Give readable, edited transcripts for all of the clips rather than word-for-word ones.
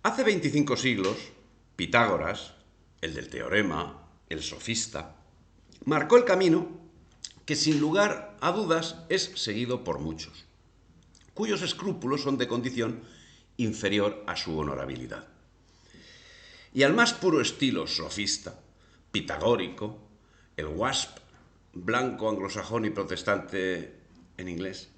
Hace 25 siglos, Pitágoras, el del teorema, el sofista, marcó el camino que sin lugar a dudas es seguido por muchos, cuyos escrúpulos son de condición inferior a su honorabilidad. Y al más puro estilo sofista, pitagórico, el WASP, blanco, anglosajón y protestante en inglés,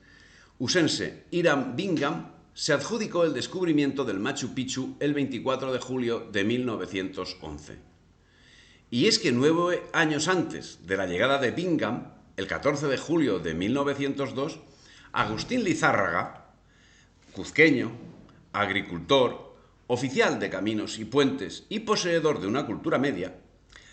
usense Hiram Bingham se adjudicó el descubrimiento del Machu Picchu el 24 de julio de 1911. Y es que 9 años antes de la llegada de Bingham, el 14 de julio de 1902, Agustín Lizárraga, cuzqueño, agricultor, oficial de caminos y puentes y poseedor de una cultura media,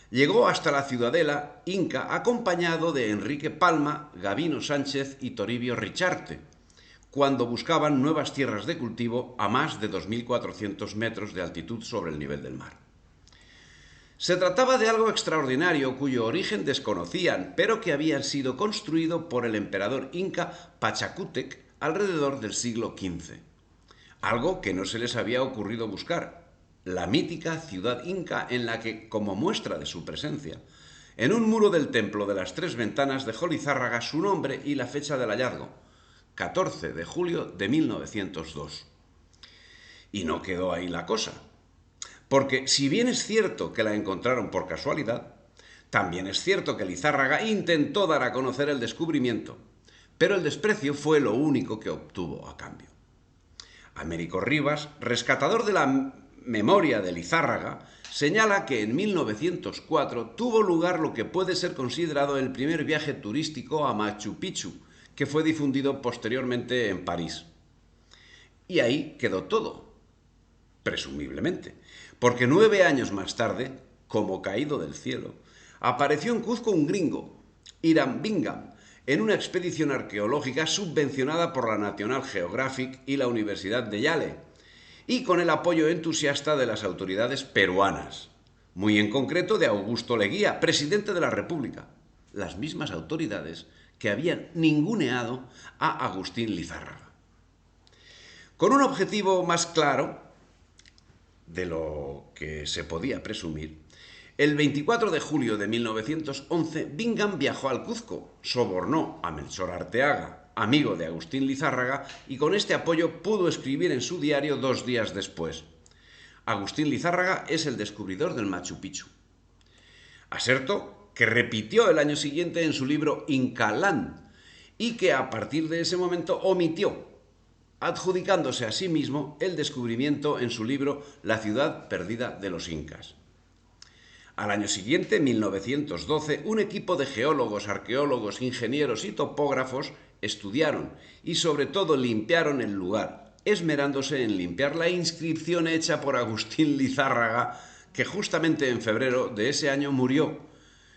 llegó hasta la ciudadela inca acompañado de Enrique Palma, Gabino Sánchez y Toribio Richarte, cuando buscaban nuevas tierras de cultivo a más de 2.400 metros de altitud sobre el nivel del mar. Se trataba de algo extraordinario cuyo origen desconocían, pero que había sido construido por el emperador inca Pachacútec alrededor del siglo XV. Algo que no se les había ocurrido buscar, la mítica ciudad inca en la que, como muestra de su presencia, en un muro del templo de las Tres Ventanas dejó Lizárraga su nombre y la fecha del hallazgo, 14 de julio de 1902. Y no quedó ahí la cosa, porque si bien es cierto que la encontraron por casualidad, también es cierto que Lizárraga intentó dar a conocer el descubrimiento, pero el desprecio fue lo único que obtuvo a cambio. Américo Rivas, rescatador de la memoria de Lizárraga, señala que en 1904 tuvo lugar lo que puede ser considerado el primer viaje turístico a Machu Picchu, que fue difundido posteriormente en París. Y ahí quedó todo, presumiblemente, porque 9 años más tarde, como caído del cielo, apareció en Cuzco un gringo, Hiram Bingham, en una expedición arqueológica subvencionada por la National Geographic y la Universidad de Yale, y con el apoyo entusiasta de las autoridades peruanas, muy en concreto de Augusto Leguía, presidente de la República, las mismas autoridades que habían ninguneado a Agustín Lizárraga. Con un objetivo más claro de lo que se podía presumir, el 24 de julio de 1911 Bingham viajó al Cuzco, sobornó a Melchor Arteaga, amigo de Agustín Lizárraga, y con este apoyo pudo escribir en su diario 2 días después: Agustín Lizárraga es el descubridor del Machu Picchu. Aserto que repitió el año siguiente en su libro Incalán y que a partir de ese momento omitió, adjudicándose a sí mismo el descubrimiento en su libro La ciudad perdida de los incas. Al año siguiente, 1912, un equipo de geólogos, arqueólogos, ingenieros y topógrafos estudiaron y sobre todo limpiaron el lugar, esmerándose en limpiar la inscripción hecha por Agustín Lizárraga, que justamente en febrero de ese año murió,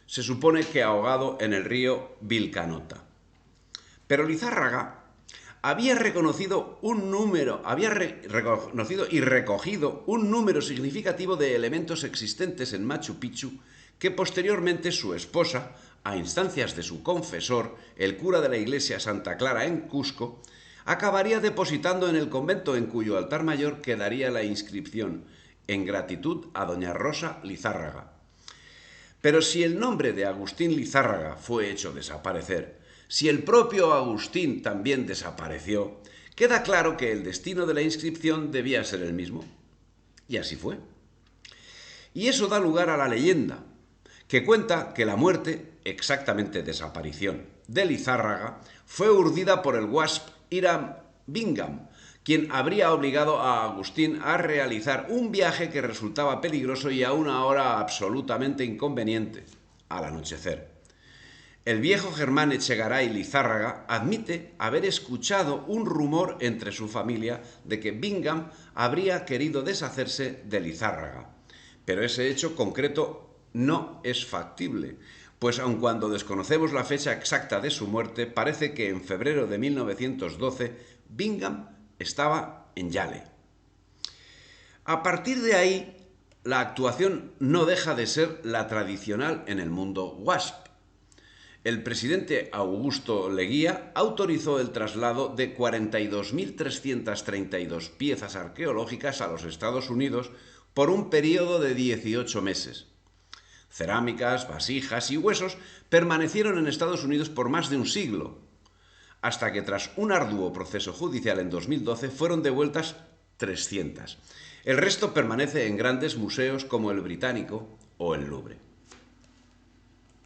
se supone que ahogado en el río Vilcanota. Pero Lizárraga había reconocido y recogido un número significativo de elementos existentes en Machu Picchu que posteriormente su esposa, a instancias de su confesor, el cura de la iglesia Santa Clara en Cusco, acabaría depositando en el convento en cuyo altar mayor quedaría la inscripción: en gratitud a doña Rosa Lizárraga. Pero si el nombre de Agustín Lizárraga fue hecho desaparecer, si el propio Agustín también desapareció, queda claro que el destino de la inscripción debía ser el mismo. Y así fue. Y eso da lugar a la leyenda, que cuenta que la muerte, exactamente desaparición, de Lizárraga fue urdida por el WASP Hiram Bingham, quien habría obligado a Agustín a realizar un viaje que resultaba peligroso y a una hora absolutamente inconveniente, al anochecer. El viejo Germán Echegaray Lizárraga admite haber escuchado un rumor entre su familia de que Bingham habría querido deshacerse de Lizárraga, pero ese hecho concreto no es factible, pues aun cuando desconocemos la fecha exacta de su muerte, parece que en febrero de 1912 Bingham estaba en Yale. A partir de ahí, la actuación no deja de ser la tradicional en el mundo WASP. El presidente Augusto Leguía autorizó el traslado de 42.332 piezas arqueológicas a los Estados Unidos por un periodo de 18 meses. Cerámicas, vasijas y huesos permanecieron en Estados Unidos por más de un siglo, hasta que tras un arduo proceso judicial en 2012 fueron devueltas 300. El resto permanece en grandes museos como el Británico o el Louvre.